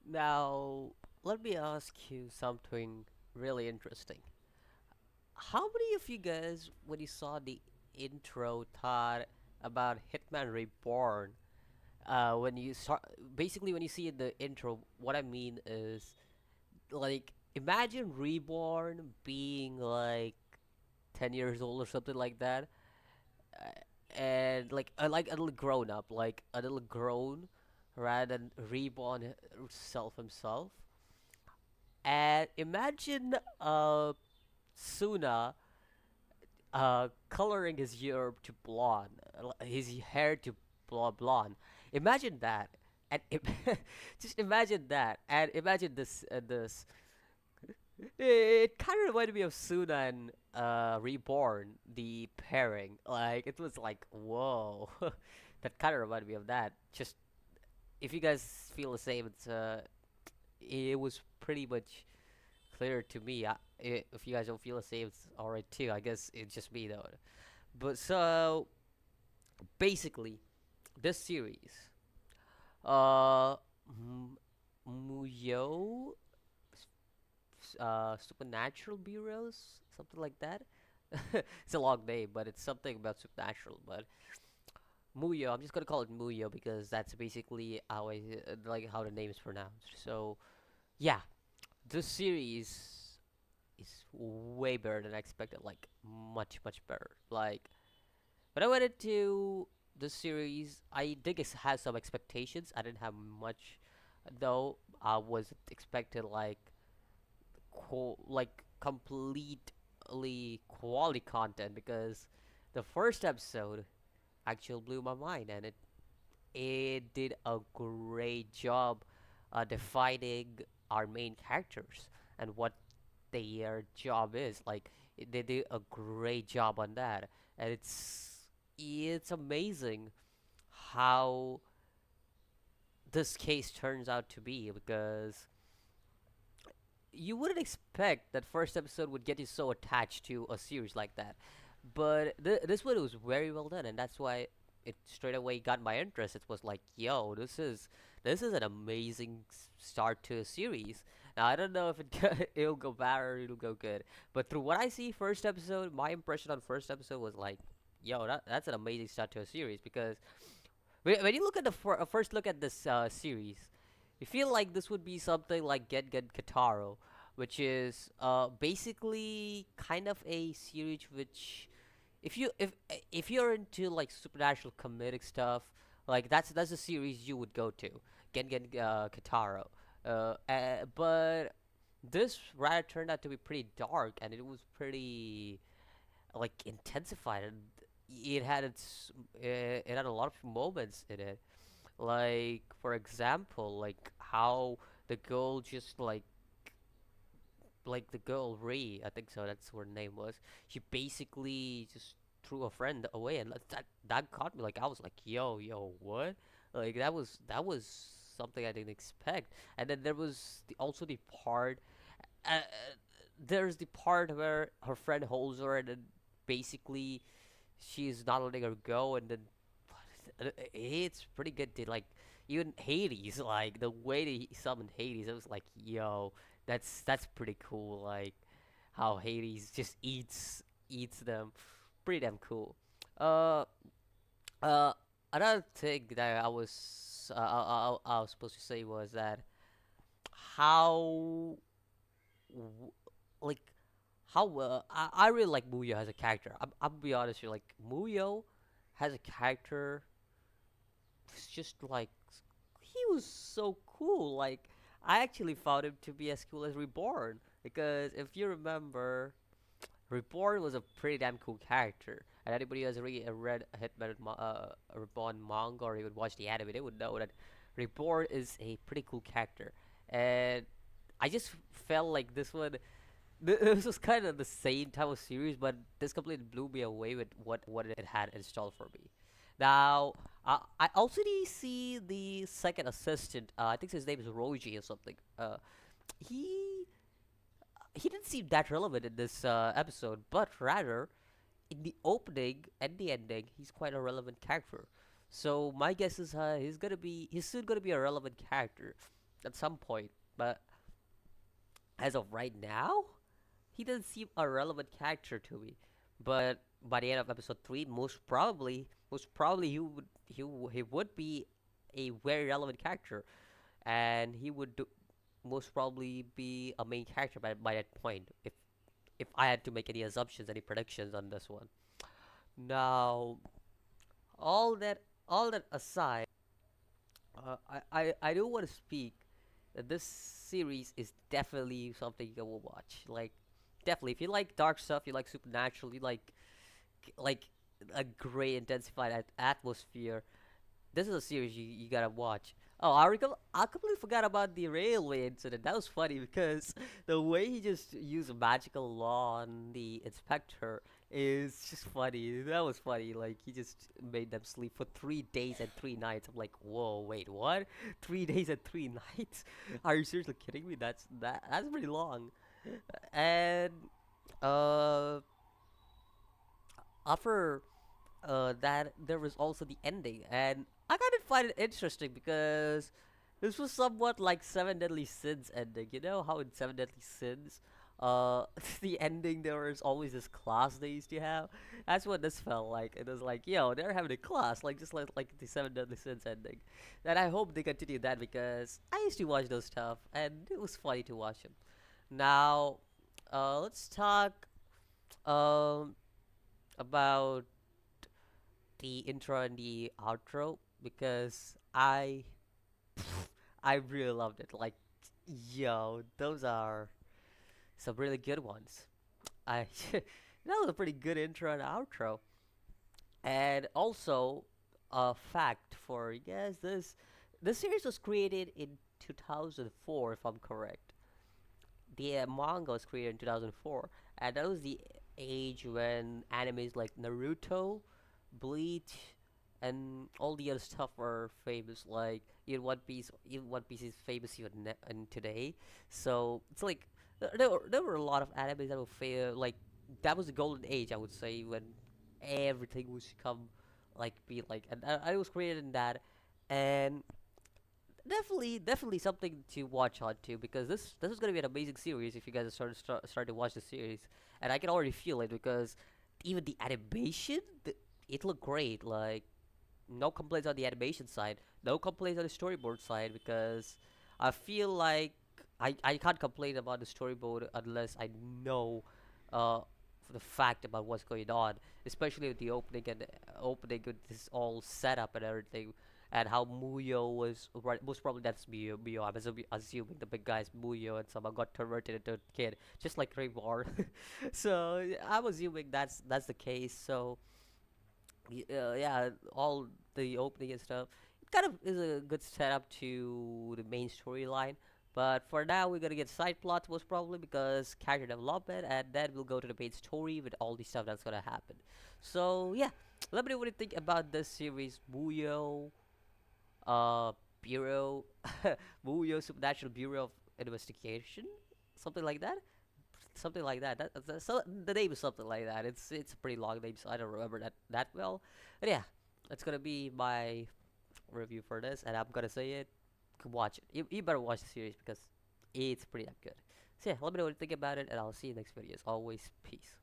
Now, let me ask you something really interesting. How many of you guys, when you saw the intro, thought about Hitman Reborn? When you start, basically, when you see the intro, what I mean is like imagine Reborn being like 10 years old or something like that, and like a little grown up, like a little grown, rather than Reborn self himself. And imagine Suna coloring his hair to blonde, his hair to blonde. Imagine that, and just imagine that, and imagine this. It kind of reminded me of Suna and Reborn, the pairing. Like it was like whoa, that kind of reminded me of that. Just if you guys feel the same, it was pretty much clear to me. If you guys don't feel the same, it's alright too. I guess it's just me though. But so basically, this series, uh, Muyo, Supernatural Bureaus, something like that. It's a long name, but it's something about supernatural. But Muyo, I'm just gonna call it Muyo because that's basically how I like how the name is pronounced. So yeah, this series is way better than I expected. Like much better. Like when I went into the series, I did have some expectations. I didn't have much, though. I was expected like completely quality content because the first episode actually blew my mind, and it did a great job defining our main characters and what their job is. Like they did a great job on that, and it's amazing how this case turns out to be because you wouldn't expect that first episode would get you so attached to a series like that, but this one was very well done, and that's why it straight away got my interest. It was like, yo, this is an amazing start to a series. Now I don't know if it'll go bad or it'll go good, but through what I see, first episode, my impression on first episode was like, yo, that's an amazing start to a series because when you look at the first look at this series, you feel like this would be something like Get Kataro, which is basically kind of a series which if you're into like supernatural comedic stuff, like that's a series you would go to. Get Kataro. But this rather turned out to be pretty dark, and it was pretty like intensified, and it had a lot of moments in it, like for example, like how the girl just like the girl Ray, I think so, that's what her name was. She basically just threw a friend away, and that caught me. Like I was like, yo, what? Like that was something I didn't expect. And then there was also the part. Uh, there's the part where her friend holds her, and then basically she's not letting her go, and then it's pretty good to like even Hades, like the way that he summoned Hades, it was like, yo, that's pretty cool. Like how Hades just eats them, pretty damn cool. Uh, uh, Another thing that I was supposed to say was that how w- like how I really like Muyo as a character. I'm gonna be honest here, like Muyo has a character. It's just like he was so cool. Like I actually found him to be as cool as Reborn because if you remember, Reborn was a pretty damn cool character. And anybody who has read Reborn manga or even watched the anime, they would know that Reborn is a pretty cool character. And I just felt like this one, this was kind of the same type of series, but this completely blew me away with what it had installed for me. Now, I also did see the second assistant. I think his name is Roji or something. He he didn't seem that relevant in this episode, but rather in the opening and the ending, he's quite a relevant character. So my guess is he's soon gonna be a relevant character. at some point. But as of right now, he doesn't seem a relevant character to me. But by the end of episode 3, most probably he would be a very relevant character, and he would most probably be a main character by that point. If I had to make any assumptions, any predictions on this one. Now, all that all that aside, I do want to speak that this series is definitely something you will watch. Like, definitely, if you like dark stuff, you like supernatural, you like a great intensified atmosphere. This is a series you gotta watch. Oh, I completely forgot about the railway incident. That was funny because the way he just used a magical law on the inspector is just funny. That was funny. Like, he just made them sleep for 3 days and 3 nights. I'm like, whoa, wait, what? 3 days and 3 nights? Are you seriously kidding me? That's pretty long. And uh, after that there was also the ending, and I kind of find it interesting because this was somewhat like Seven Deadly Sins ending. You know how in Seven Deadly Sins, the ending there was always this class they used to have. That's what this felt like. It was like, yo, they're having a class, like just like the Seven Deadly Sins ending. And I hope they continue that because I used to watch those stuff, and it was funny to watch them. Now, let's talk um about the intro and the outro because I really loved it. Like, yo, those are some really good ones. I that was a pretty good intro and outro. And also, a fact for you guys: this series was created in 2004, if I'm correct. The manga was created in 2004, and that was the age when animes like Naruto, Bleach, and all the other stuff were famous. Like even One Piece is famous even in today. So it's like there were a lot of animes that were like that was the golden age, I would say, when everything was come like be like, and I was created in that, and definitely something to watch on too because this is gonna be an amazing series if you guys start to watch the series, and I can already feel it because even the animation, it looked great. Like, no complaints on the animation side, no complaints on the storyboard side because I feel like I can't complain about the storyboard unless I know uh for the fact about what's going on, especially with the opening with this all setup and everything, and how Muyo was right. Most probably that's Muyo. I'm assuming the big guy's Muyo and somehow got converted into a kid, just like Raymar. So I'm assuming that's the case. So yeah, all the opening and stuff. It kind of is a good setup to the main storyline. But for now, we're gonna get side plots most probably because character development, and then we'll go to the main story with all the stuff that's gonna happen. So yeah, let me know what you think about this series, Muyo, uh, Bureau, Muyo Supernatural Bureau of Investigation, something like that. Something like that. So the name is something like that. It's a pretty long name, so I don't remember that well. But yeah, that's gonna be my review for this, and I'm gonna say it. Watch it. You better watch the series because it's pretty damn good. So yeah, let me know what you think about it, and I'll see you next video. As always, peace.